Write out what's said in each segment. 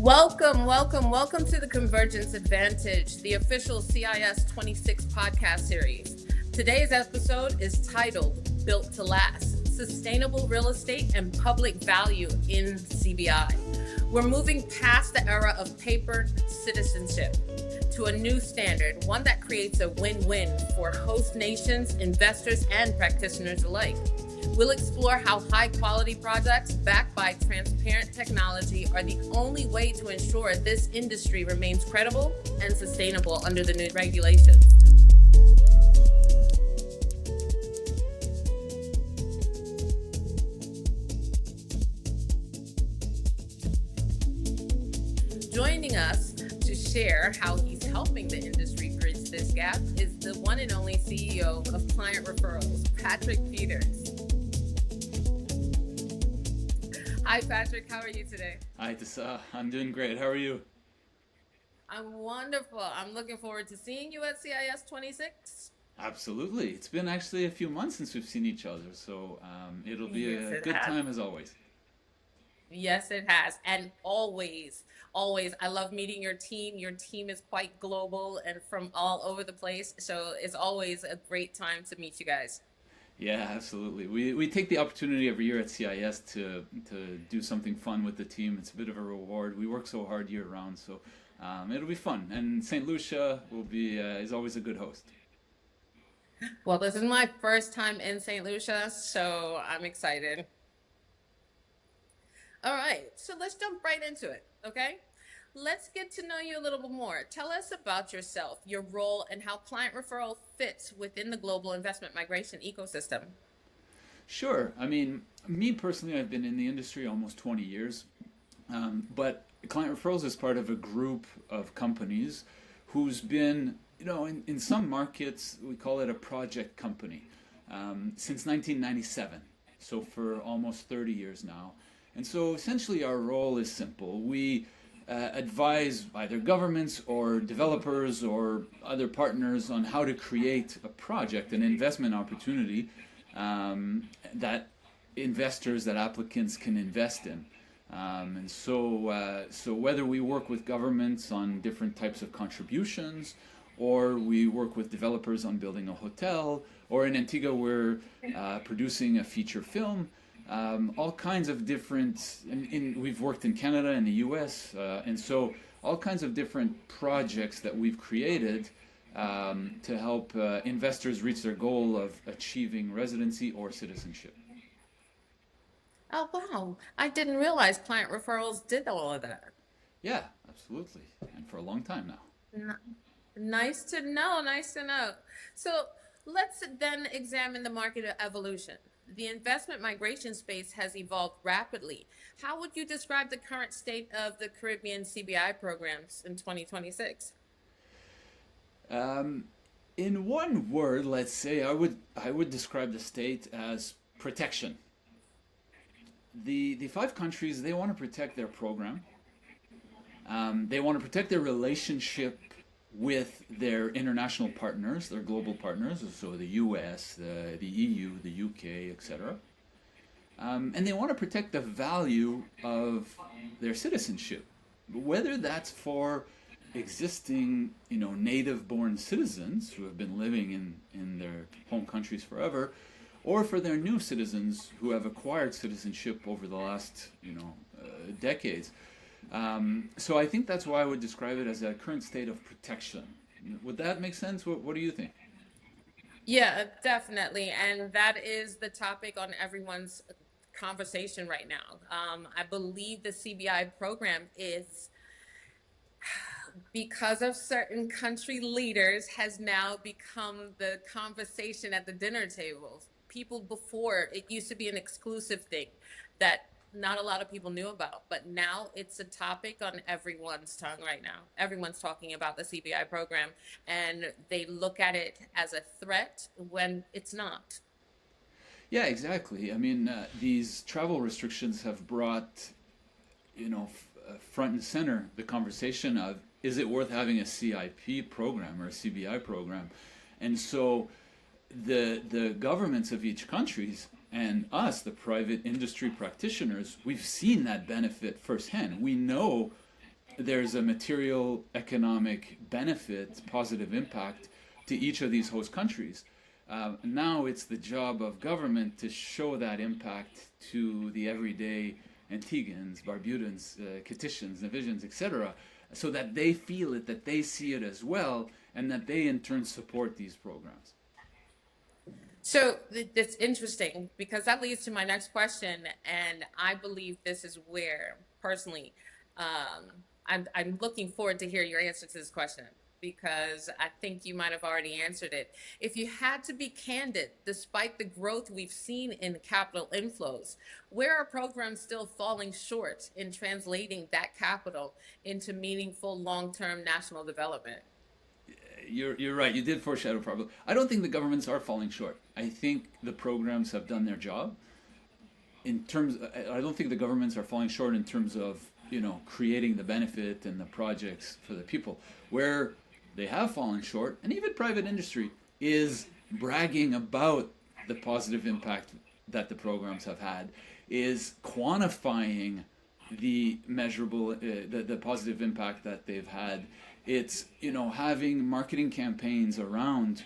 Welcome to the Convergence Advantage, the official CIS 26 podcast series. Today's episode is titled Built to Last, Sustainable Real Estate and Public Value in CBI. We're moving past the era of paper citizenship to a new standard, one that creates a win-win for host nations, investors, and practitioners alike. We'll explore how high-quality projects backed by transparent technology are the only way to ensure this industry remains credible and sustainable under the new regulations. Joining us to share how he's helping the industry bridge this gap is the one and only CEO of ClientReferrals, Patrick Peters. Hi, Patrick. How are you today? Hi, Tessa. I'm doing great. How are you? I'm wonderful. I'm looking forward to seeing you at CIS 26. Absolutely. It's been actually a few months since we've seen each other, so it'll be Yes, a it good has. time as always. Yes, it has. And always, I love meeting your team. Your team is quite global and from all over the place. So it's always a great time to meet you guys. Yeah, absolutely. We take the opportunity every year at CIS to do something fun with the team. It's a bit of a reward. We work so hard year round, so it'll be fun. And St. Lucia will be is always a good host. Well, this is my first time in St. Lucia, so I'm excited. All right, so let's jump right into it, okay? Let's get to know you a little bit more. Tell us about yourself, your role, and how client referral fits within the global investment migration ecosystem. Sure. I mean, me personally, I've been in the industry almost 20 years, but Client Referrals is part of a group of companies who's been, in some markets, we call it a project company, since 1997. So for almost 30 years now. And so essentially our role is simple. We advise either governments or developers or other partners on how to create a project, an investment opportunity that investors, that applicants can invest in. So whether we work with governments on different types of contributions, or we work with developers on building a hotel, or in Antigua we're producing a feature film, all kinds of different, we've worked in Canada and the US, and so all kinds of different projects that we've created to help investors reach their goal of achieving residency or citizenship. Oh, wow. I didn't realize client referrals did all of that. Yeah, absolutely, and for a long time now. N- Nice to know. Nice to know. So let's then examine the market evolution. The investment migration space has evolved rapidly. How would you describe the current state of the Caribbean CBI programs in 2026? Um, in one word, let's say I would describe the state as protection. The five countries, they want to protect their program. They want to protect their relationship with their international partners, their global partners, so the US, the EU, the UK, etc. And they want to protect the value of their citizenship, whether that's for existing, native-born citizens who have been living in their home countries forever, or for their new citizens who have acquired citizenship over the last, decades. So I think that's why I would describe it as a current state of protection. Would that make sense? What do you think? Yeah, definitely. And that is the topic on everyone's conversation right now. I believe the CBI program is, because of certain country leaders, has now become the conversation at the dinner tables. People before, it used to be an exclusive thing that not a lot of people knew about, but now it's a topic on everyone's tongue right now. Everyone's talking about the CBI program, and they look at it as a threat when it's not. Yeah, exactly. I mean, these travel restrictions have brought, front and center the conversation of, is it worth having a CIP program or a CBI program? And so the governments of each countries and us, the private industry practitioners, we've seen that benefit firsthand. We know there's a material economic benefit, positive impact to each of these host countries. Now it's the job of government to show that impact to the everyday Antiguans, Barbudans, Kititians, Nevisians, etc., so that they feel it, that they see it as well, and that they in turn support these programs. So that's interesting because that leads to my next question, and I believe this is where, personally, I'm looking forward to hear your answer to this question because I think you might have already answered it. If you had to be candid, despite the growth we've seen in capital inflows, where are programs still falling short in translating that capital into meaningful long-term national development? You're right. You did foreshadow probably. I don't think the governments are falling short. I think the programs have done their job. I don't think the governments are falling short in terms of creating the benefit and the projects for the people. Where they have fallen short, and even private industry is bragging about the positive impact that the programs have had, is quantifying the measurable, the positive impact that they've had. It's having marketing campaigns around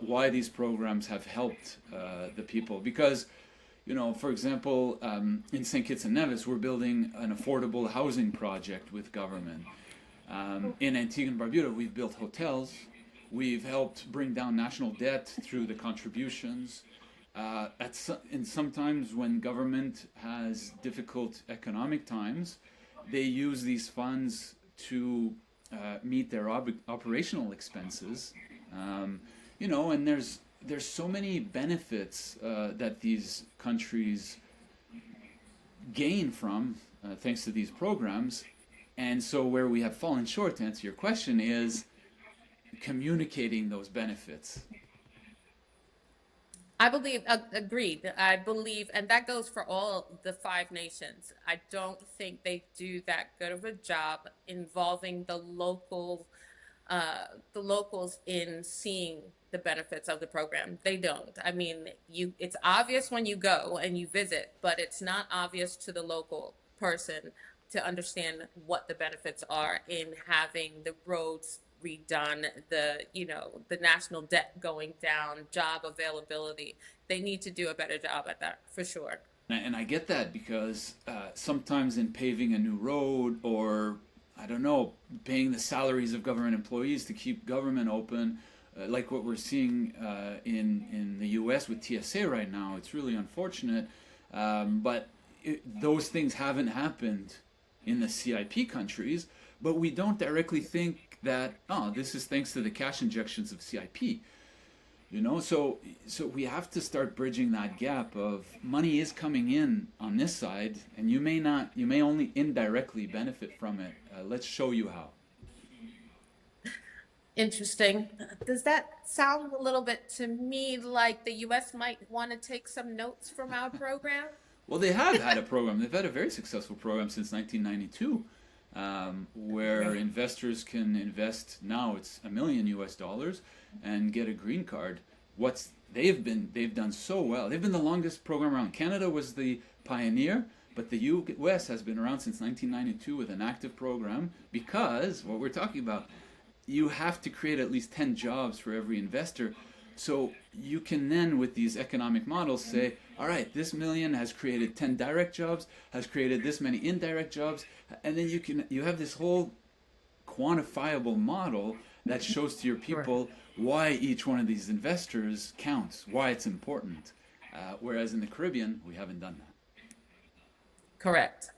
why these programs have helped the people. Because for example, in St. Kitts and Nevis, we're building an affordable housing project with government. In Antigua and Barbuda, we've built hotels. We've helped bring down national debt through the contributions. And sometimes when government has difficult economic times, they use these funds to meet their operational expenses. And there's so many benefits that these countries gain from thanks to these programs. And so where we have fallen short, to answer your question, is communicating those benefits. I believe, agreed. I believe, and that goes for all the 5 nations. I don't think they do that good of a job involving the locals in seeing the benefits of the program. They don't. I mean, it's obvious when you go and you visit, but it's not obvious to the local person to understand what the benefits are in having the roads redone, the national debt going down, job availability. They need to do a better job at that, for sure. And I get that because sometimes in paving a new road or, I don't know, paying the salaries of government employees to keep government open, like what we're seeing in the U.S. with TSA right now, it's really unfortunate. But those things haven't happened in the CIP countries, but we don't directly think that, this is thanks to the cash injections of CIP. So we have to start bridging that gap of money is coming in on this side, and you may only indirectly benefit from it. Let's show you how. Interesting. Does that sound a little bit to me like the U.S. might want to take some notes from our program? Well, they have had a program. They've had a very successful program since 1992, where investors can invest. Now it's $1 million US and get a green card. They've done so well. They've been the longest program around. Canada was the pioneer, but the U.S. has been around since 1992 with an active program because what we're talking about, you have to create at least 10 jobs for every investor. So you can then, with these economic models, say, all right, this million has created 10 direct jobs, has created this many indirect jobs, and then you have this whole quantifiable model that shows to your people why each one of these investors counts, why it's important. Whereas in the Caribbean, we haven't done that. Correct.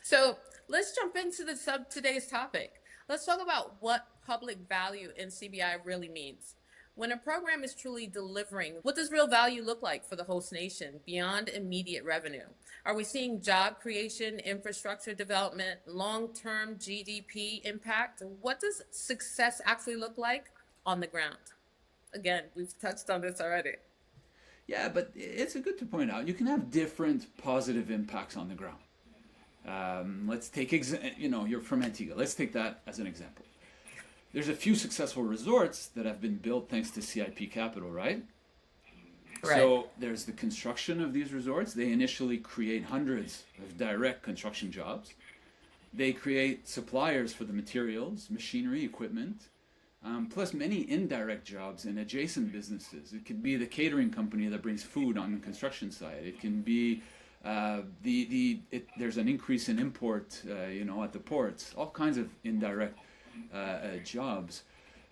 So let's jump into today's topic. Let's talk about what public value in CBI really means. When a program is truly delivering, what does real value look like for the host nation beyond immediate revenue? Are we seeing job creation, infrastructure development, long-term GDP impact? What does success actually look like on the ground? Again, we've touched on this already. Yeah, but it's good to point out. You can have different positive impacts on the ground. Let's take, you're from Antigua. Let's take that as an example. There's a few successful resorts that have been built thanks to CIP capital, right? So there's the construction of these resorts. They initially create hundreds of direct construction jobs. They create suppliers for the materials, machinery, equipment, plus many indirect jobs in adjacent businesses. It could be the catering company that brings food on the construction site. It can be there's an increase in import, at the ports. All kinds of indirect jobs.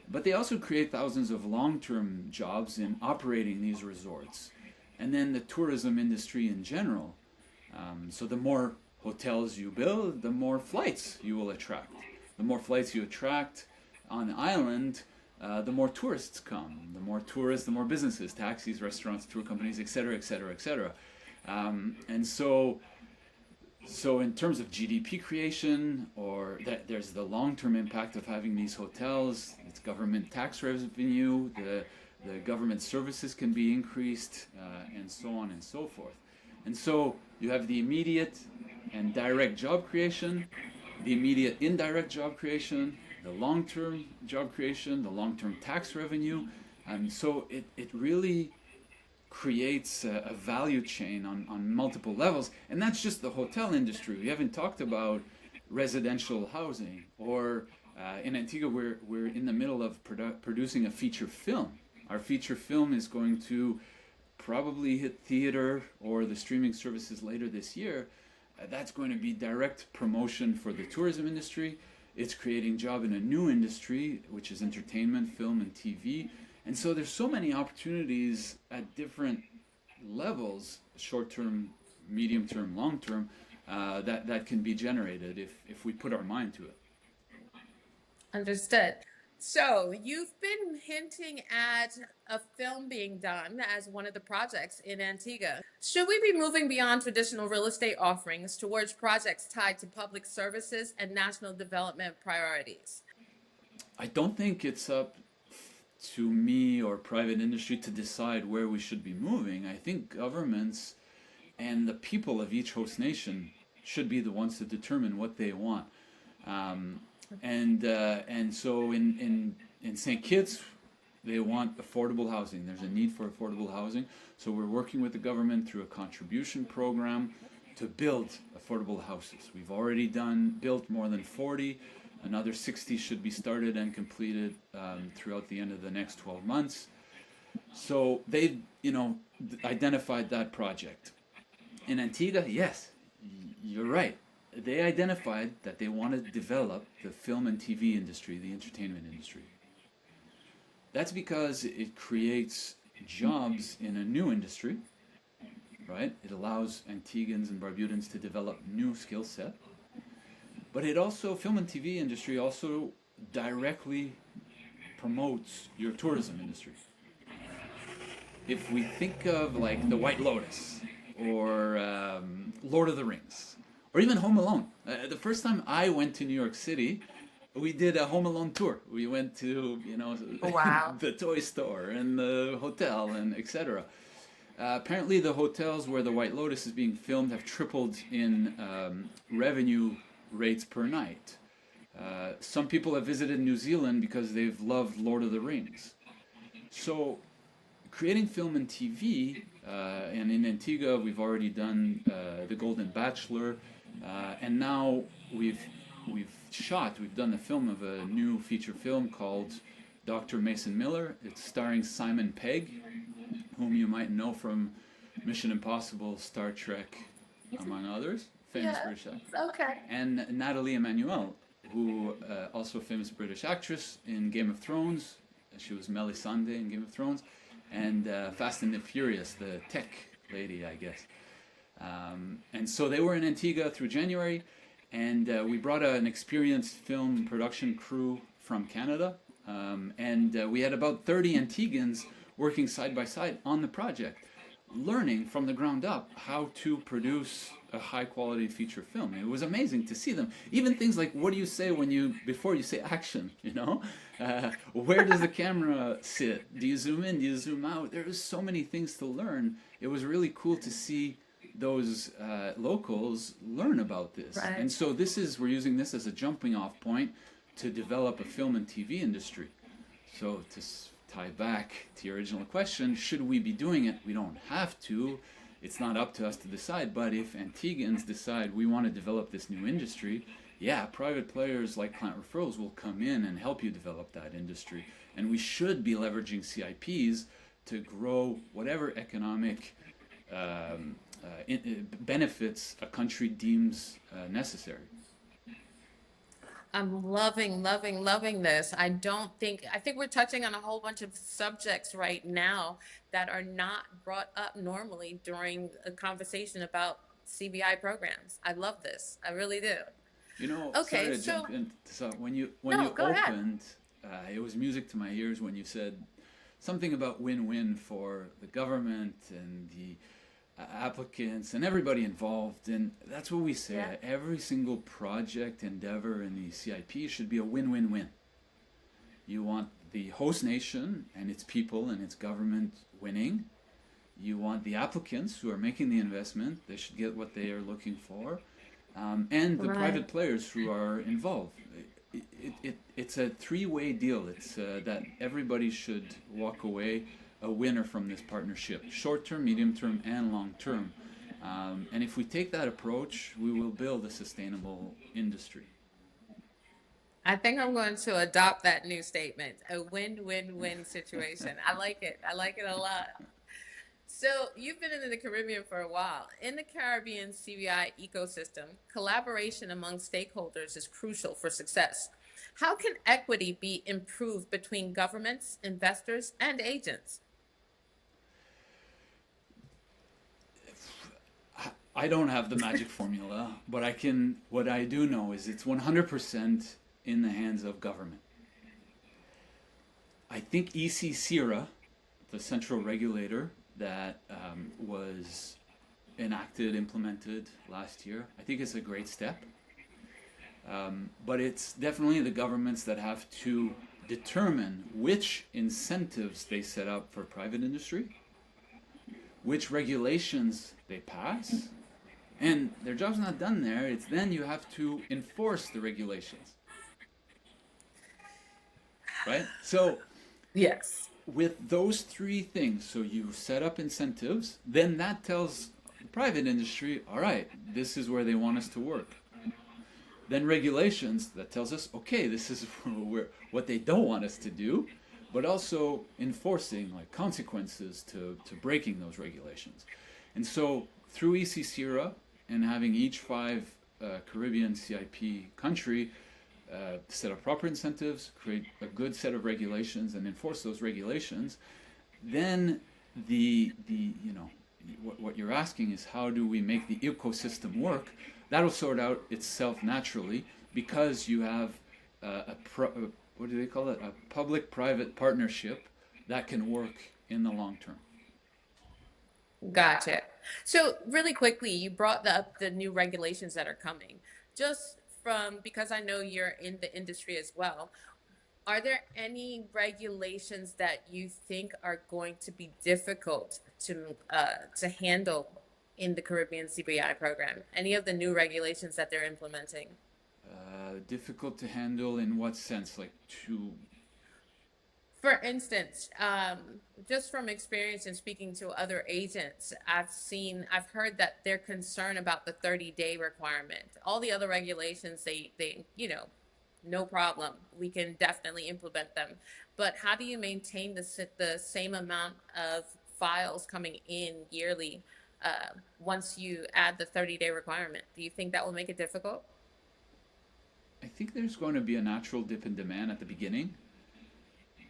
But they also create thousands of long-term jobs in operating these resorts. And then the tourism industry in general. So the more hotels you build, the more flights you will attract. The more flights you attract on the island, the more tourists come. The more tourists, the more businesses, taxis, restaurants, tour companies, etc., etc., etc. And so in terms of GDP creation, or there's the long-term impact of having these hotels. It's government tax revenue, the government services can be increased, and so on and so forth. And so you have the immediate and direct job creation, the immediate indirect job creation, the long-term job creation, the long-term tax revenue. And so it really creates a value chain on multiple levels. And that's just the hotel industry. We haven't talked about residential housing, or in Antigua we're in the middle of producing a feature film. Our feature film is going to probably hit theater or the streaming services later this year. That's going to be direct promotion for the tourism industry. It's creating job in a new industry, which is entertainment, film, and TV. And so there's so many opportunities at different levels, short-term, medium-term, long-term, that can be generated if we put our mind to it. Understood. So you've been hinting at a film being done as one of the projects in Antigua. Should we be moving beyond traditional real estate offerings towards projects tied to public services and national development priorities? I don't think it's up to me or private industry to decide where we should be moving. I think governments and the people of each host nation should be the ones to determine what they want. And so in St. Kitts, they want affordable housing. There's a need for affordable housing. So we're working with the government through a contribution program to build affordable houses. We've already built more than 40. Another 60 should be started and completed throughout the end of the next 12 months. So they've, identified that project. In Antigua, yes, you're right. They identified that they want to develop the film and TV industry, the entertainment industry. That's because it creates jobs in a new industry, right? It allows Antiguans and Barbudans to develop new skill set. But film and TV industry also directly promotes your tourism industry. If we think of like the White Lotus or Lord of the Rings, or even Home Alone. The first time I went to New York City, we did a Home Alone tour. We went to, Wow. the toy store and the hotel and etc. Apparently the hotels where the White Lotus is being filmed have tripled in revenue rates per night. Some people have visited New Zealand because they've loved Lord of the Rings. So creating film and TV, and in Antigua we've already done The Golden Bachelor, and now we've done the film of a new feature film called Dr. Mason Miller. It's starring Simon Pegg, whom you might know from Mission Impossible, Star Trek, among others. Famous British actress. Okay. And Natalie Emmanuel, who also a famous British actress in Game of Thrones. She was Melisande in Game of Thrones. And Fast and the Furious, the tech lady, I guess. And so they were in Antigua through January, and we brought an experienced film production crew from Canada, and we had about 30 Antiguans working side by side on the project, learning from the ground up how to produce a high-quality feature film. It was amazing to see them. Even things like, what do you say before you say action, Where does the camera sit? Do you zoom in? Do you zoom out? There was so many things to learn. It was really cool to see those locals learn about this. Right. And so we're using this as a jumping off point to develop a film and TV industry. So to tie back to your original question, should we be doing it? We don't have to. It's not up to us to decide, but if Antiguans decide we want to develop this new industry, yeah, private players like ClientReferrals will come in and help you develop that industry. And we should be leveraging CIPs to grow whatever economic benefits a country deems necessary. I'm loving, loving, loving this. I think we're touching on a whole bunch of subjects right now that are not brought up normally during a conversation about CBI programs. I love this. I really do. You know, sorry Okay, to so jump in. So when no, you go ahead. opened, it was music to my ears when you said something about win-win for the government and the applicants and everybody involved. And that's what we say. Yeah. Every single project endeavor in the CIP should be a win-win-win. You want the host nation and its people and its government winning. You want the applicants who are making the investment, they should get what they are looking for. And the Right. private players who are involved. It's a three-way deal. It's that everybody should walk away a winner from this partnership, short-term, medium-term, and long-term. And if we take that approach, we will build a sustainable industry. I think I'm going to adopt that new statement, a win-win-win situation. I like it. I like it a lot. So, you've been in the Caribbean for a while. In the Caribbean CBI ecosystem, collaboration among stakeholders is crucial for success. How can equity be improved between governments, investors, and agents? I don't have the magic formula, but what I do know is it's 100% in the hands of government. I think EC-CIRA, the central regulator that was implemented last year, I think it's a great step. But it's definitely the governments that have to determine which incentives they set up for private industry, which regulations they pass, and their job's not done there. It's then you have to enforce the regulations, right? So Yes. with those three things, so you set up incentives, then that tells the private industry, all right, this is where they want us to work. Then regulations, that tells us, okay, this is what they don't want us to do, but also enforcing like consequences to breaking those regulations. And so through EC-CIRA and having each five Caribbean CIP country set up proper incentives, create a good set of regulations, and enforce those regulations, then what you're asking is how do we make the ecosystem work? That'll sort out itself naturally because you have what do they call it? A public-private partnership that can work in the long term. Gotcha. So, really quickly, you brought up the new regulations that are coming. Just from because I know you're in the industry as well, are there any regulations that you think are going to be difficult to handle in the Caribbean CBI program? Any of the new regulations that they're implementing? Difficult to handle in what sense? Like to For instance, just from experience and speaking to other agents, I've heard that they're concerned about the 30-day requirement. All the other regulations, no problem. We can definitely implement them. But how do you maintain the same amount of files coming in yearly once you add the 30-day requirement? Do you think that will make it difficult? I think there's going to be a natural dip in demand at the beginning.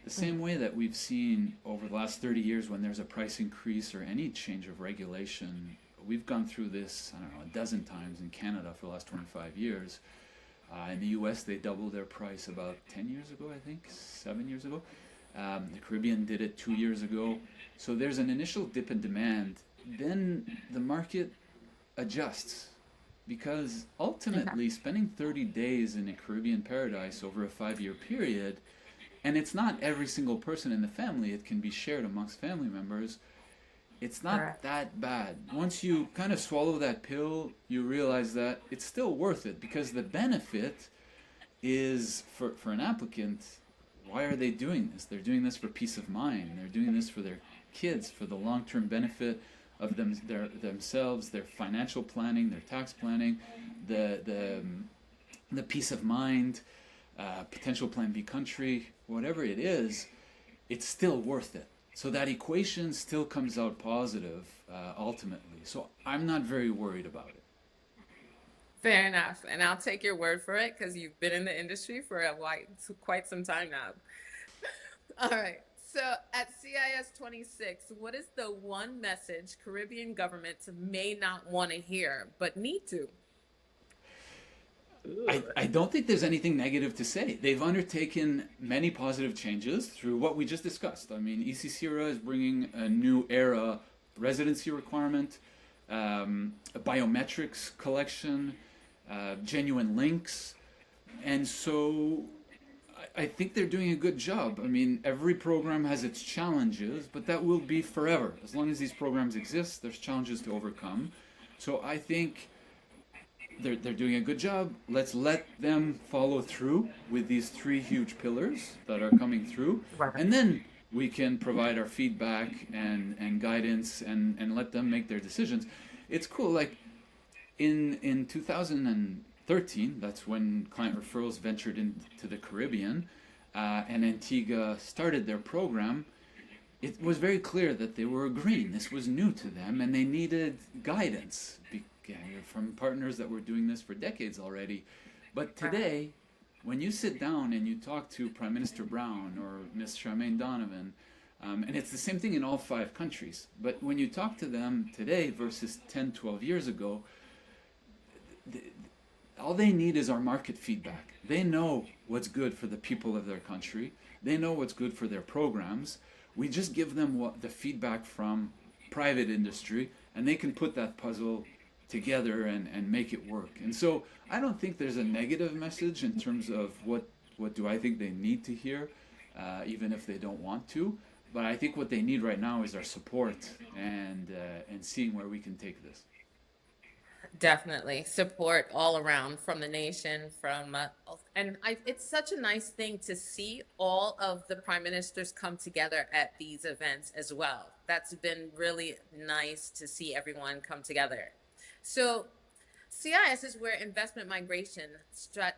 The same way that we've seen over the last 30 years when there's a price increase or any change of regulation, we've gone through this, I don't know, a dozen times in Canada for the last 25 years. In the US, they doubled their price about 10 years ago, I think, 7 years ago. The Caribbean did it 2 years ago. So there's an initial dip in demand. Then the market adjusts because ultimately spending 30 days in a Caribbean paradise over a 5-year period, and it's not every single person in the family, it can be shared amongst family members, it's not Correct. that bad. Once you kind of swallow that pill, you realize that it's still worth it because the benefit is for an applicant. Why are they doing this? They're doing this for peace of mind. They're doing this for their kids, for the long-term benefit of themselves, their financial planning, their tax planning, the the peace of mind, potential plan B country, whatever it is, it's still worth it. So that equation still comes out positive ultimately. So I'm not very worried about it. Fair enough. And I'll take your word for it because you've been in the industry for quite some time now. All right. So at CIS 26, what is the one message Caribbean governments may not want to hear but need to? I don't think there's anything negative to say. They've undertaken many positive changes through what we just discussed. I mean, ECCRA is bringing a new era residency requirement, a biometrics collection, genuine links. And so I think they're doing a good job. I mean, every program has its challenges, but that will be forever. As long as these programs exist, there's challenges to overcome. So I think they're doing a good job. Let's let them follow through with these three huge pillars that are coming through. Right. And then we can provide our feedback and guidance and let them make their decisions. It's cool. Like in 2013, that's when ClientReferrals ventured into the Caribbean, and Antigua started their program. It was very clear that they were green. This was new to them, and they needed guidance from partners that were doing this for decades already. But today, when you sit down and you talk to Prime Minister Brown or Ms. Charmaine Donovan, and it's the same thing in all 5 countries, but when you talk to them today versus 10, 12 years ago, all they need is our market feedback. They know what's good for the people of their country. They know what's good for their programs. We just give them the feedback from private industry, and they can put that puzzle together and make it work. And so I don't think there's a negative message in terms of what do I think they need to hear, even if they don't want to. But I think what they need right now is our support and seeing where we can take this. Definitely support all around from the nation, it's such a nice thing to see all of the prime ministers come together at these events as well. That's been really nice to see everyone come together. So CIS is where investment migration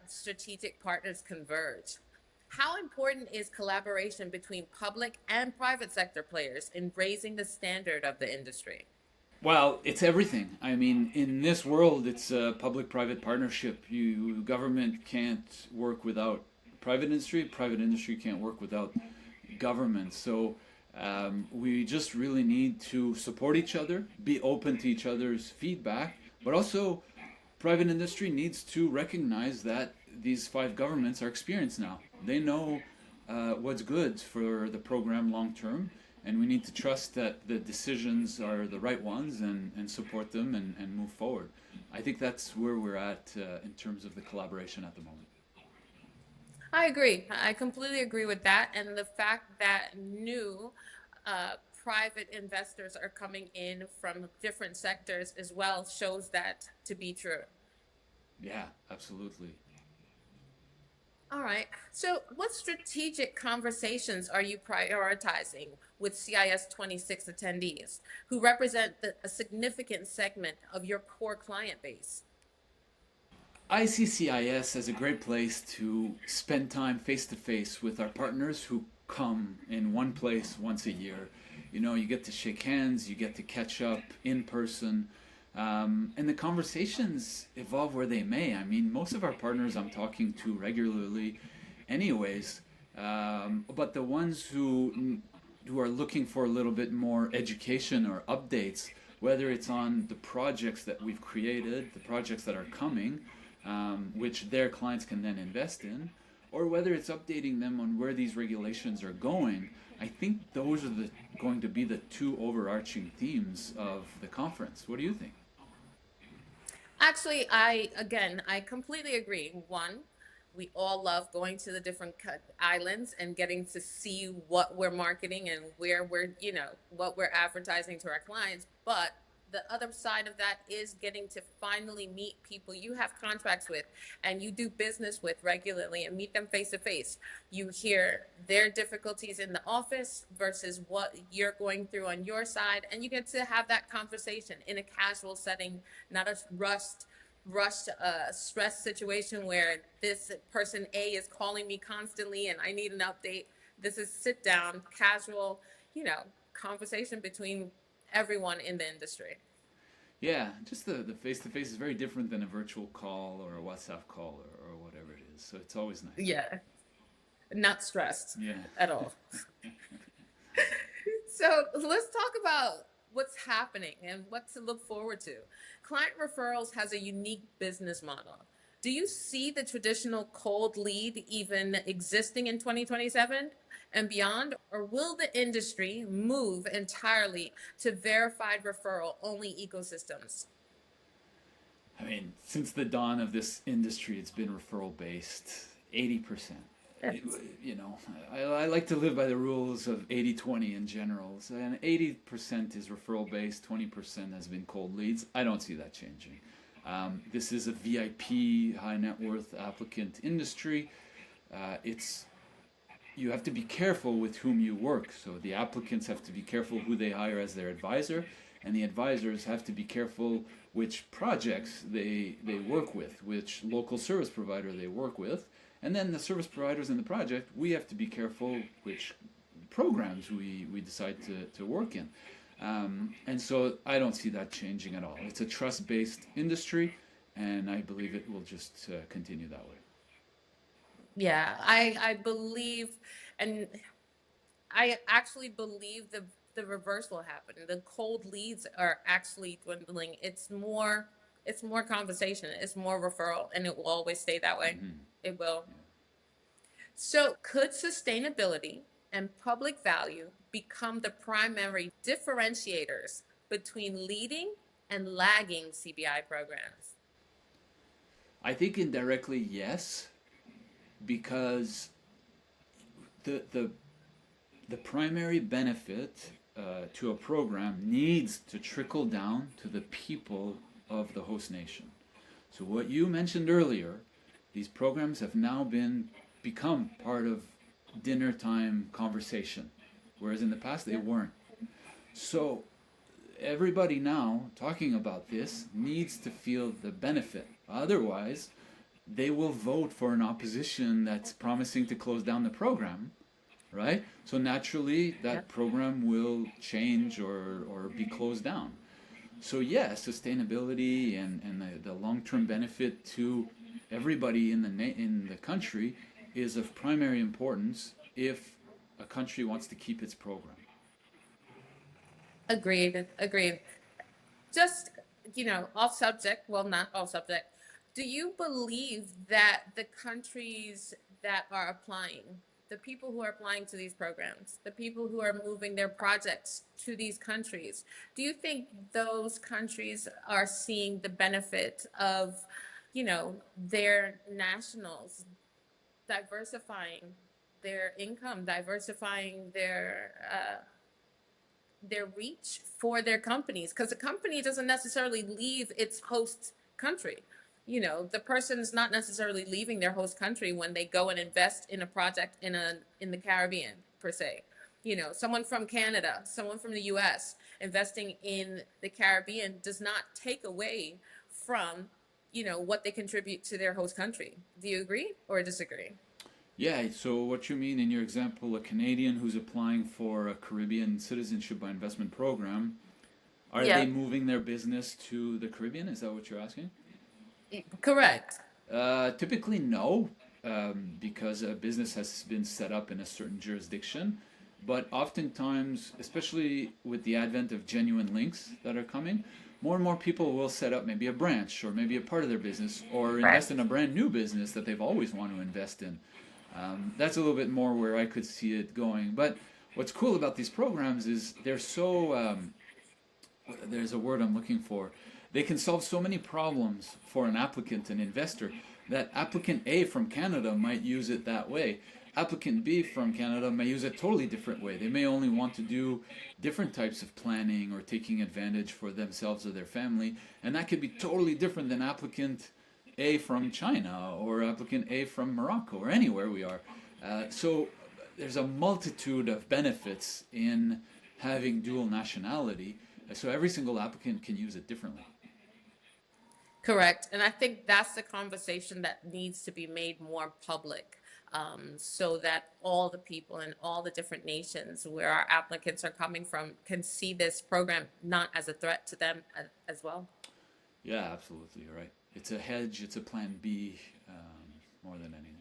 strategic partners converge. How important is collaboration between public and private sector players in raising the standard of the industry? Well, it's everything. I mean, in this world, it's a public-private partnership. Government can't work without private industry. Private industry can't work without government. So we just really need to support each other, be open to each other's feedback, but also private industry needs to recognize that these 5 governments are experienced now. They know what's good for the program long term. And we need to trust that the decisions are the right ones and support them and move forward. I think that's where we're at in terms of the collaboration at the moment. I agree. I completely agree with that. And the fact that new private investors are coming in from different sectors as well shows that to be true. Yeah, absolutely. All right. So what strategic conversations are you prioritizing with CIS 26 attendees who represent a significant segment of your core client base? I see CIS as a great place to spend time face-to-face with our partners who come in one place once a year. You know, you get to shake hands, you get to catch up in person, and the conversations evolve where they may. I mean, most of our partners I'm talking to regularly anyways, but the ones who are looking for a little bit more education or updates, whether it's on the projects that we've created, the projects that are coming, which their clients can then invest in, or whether it's updating them on where these regulations are going, I think those are going to be the 2 overarching themes of the conference. What do you think? Actually, I completely agree. One, we all love going to the different islands and getting to see what we're marketing and where what we're advertising to our clients. But the other side of that is getting to finally meet people you have contracts with and you do business with regularly and meet them face to face. You hear their difficulties in the office versus what you're going through on your side, and you get to have that conversation in a casual setting, not a rushed rushed, stress situation where this person A is calling me constantly and I need an update. This is sit down, casual, conversation between everyone in the industry. Yeah, just the face-to-face is very different than a virtual call or a WhatsApp call or whatever it is. So it's always nice. Yeah, not stressed Yeah. at all. So let's talk about what's happening and what to look forward to. Client Referrals has a unique business model. Do you see the traditional cold lead even existing in 2027 and beyond, or will the industry move entirely to verified referral only ecosystems? I mean, since the dawn of this industry, it's been referral based, 80%. It, Yes. you know, I like to live by the rules of 80-20 in general. So, and 80% is referral based, 20% has been cold leads. I don't see that changing. This is a VIP, high net worth applicant industry. It's You have to be careful with whom you work. So the applicants have to be careful who they hire as their advisor, and the advisors have to be careful which projects they work with, which local service provider they work with. And then the service providers in the project, we have to be careful which programs we decide to work in. And so I don't see that changing at all. It's a trust-based industry, and I believe it will just continue that way. Yeah, I believe, and I actually believe the reverse will happen. The cold leads are actually dwindling. It's more conversation, it's more referral, and it will always stay that way. Mm-hmm. It will. So, could sustainability and public value become the primary differentiators between leading and lagging CBI programs? I think indirectly, yes, because the the primary benefit to a program needs to trickle down to the people of the host nation. So what you mentioned earlier, these programs have now become part of dinner time conversation, whereas in the past they Yeah. weren't. So everybody now talking about this needs to feel the benefit. Otherwise, they will vote for an opposition that's promising to close down the program, right? So naturally, Yeah. that program will change or be closed down. So yes, sustainability and the long-term benefit to everybody in the country is of primary importance if a country wants to keep its program. Agreed. Agreed. Just, off subject, well, not off subject. Do you believe that the countries that are applying, the people who are applying to these programs, the people who are moving their projects to these countries, do you think those countries are seeing the benefit of, their nationals diversifying their income, diversifying their reach for their companies? Because a company doesn't necessarily leave its host country. The person's not necessarily leaving their host country when they go and invest in a project in the Caribbean per se. Someone from Canada, someone from the US investing in the Caribbean does not take away from, what they contribute to their host country. Do you agree or disagree? Yeah, so what you mean in your example, a Canadian who's applying for a Caribbean Citizenship by Investment program, are they Yeah, moving their business to the Caribbean? Is that what you're asking? correct. Typically, no, because a business has been set up in a certain jurisdiction. But oftentimes, especially with the advent of genuine links that are coming, more and more people will set up maybe a branch or maybe a part of their business or Right. invest in a brand new business that they've always wanted to invest in. That's a little bit more where I could see it going. But what's cool about these programs is they're so, there's a word I'm looking for. They can solve so many problems for an applicant, an investor, that applicant A from Canada might use it that way. Applicant B from Canada may use it a totally different way. They may only want to do different types of planning or taking advantage for themselves or their family, and that could be totally different than applicant A from China or applicant A from Morocco or anywhere we are. So there's a multitude of benefits in having dual nationality. So every single applicant can use it differently. Correct. And I think that's the conversation that needs to be made more public, so that all the people in all the different nations where our applicants are coming from can see this program not as a threat to them as well. Yeah, absolutely, you're right. It's a hedge, it's a plan B, more than anything.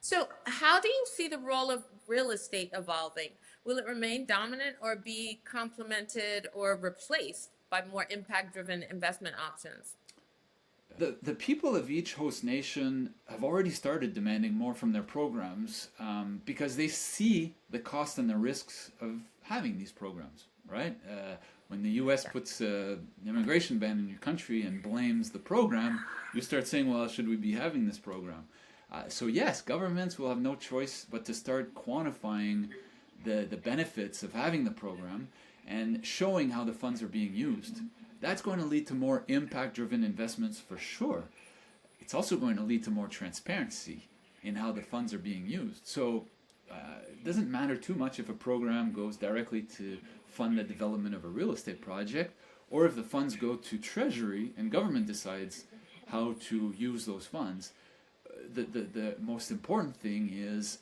So, how do you see the role of real estate evolving? Will it remain dominant or be complemented or replaced by more impact driven investment options? The people of each host nation have already started demanding more from their programs, because they see the cost and the risks of having these programs, right? When the U.S. puts an immigration ban in your country and blames the program, you start saying, well, should we be having this program? So yes, governments will have no choice but to start quantifying the benefits of having the program and showing how the funds are being used. That's going to lead to more impact-driven investments for sure. It's also going to lead to more transparency in how the funds are being used. So it doesn't matter too much if a program goes directly to fund the development of a real estate project, or if the funds go to Treasury and government decides how to use those funds. The most important thing is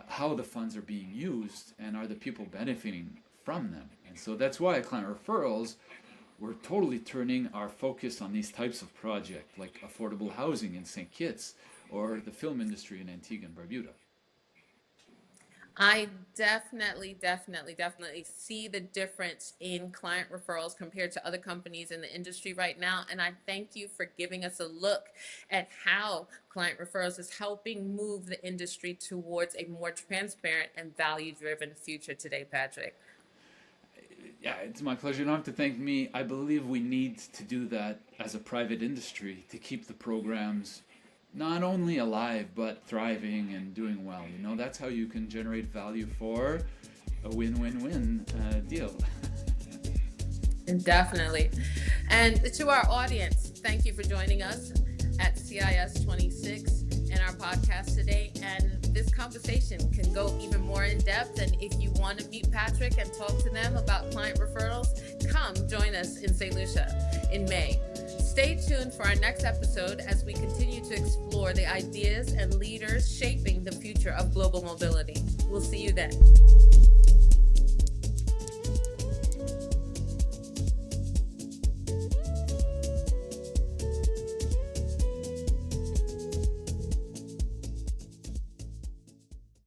how the funds are being used and are the people benefiting from them. And so that's why at ClientReferrals, we're totally turning our focus on these types of projects, like affordable housing in St. Kitts or the film industry in Antigua and Barbuda. I definitely see the difference in client referrals compared to other companies in the industry right now. And I thank you for giving us a look at how client referrals is helping move the industry towards a more transparent and value-driven future today, Patrick. Yeah, it's my pleasure. You don't have to thank me. I believe we need to do that as a private industry to keep the programs not only alive, but thriving and doing well. You know, that's how you can generate value for a win-win-win deal. Definitely. And to our audience, thank you for joining us at CIS 26 and our podcast today. And this conversation can go even more in depth. And if you want to meet Patrick and talk to them about client referrals, come join us in St. Lucia in May. Stay tuned for our next episode as we continue to explore the ideas and leaders shaping the future of global mobility. We'll see you then.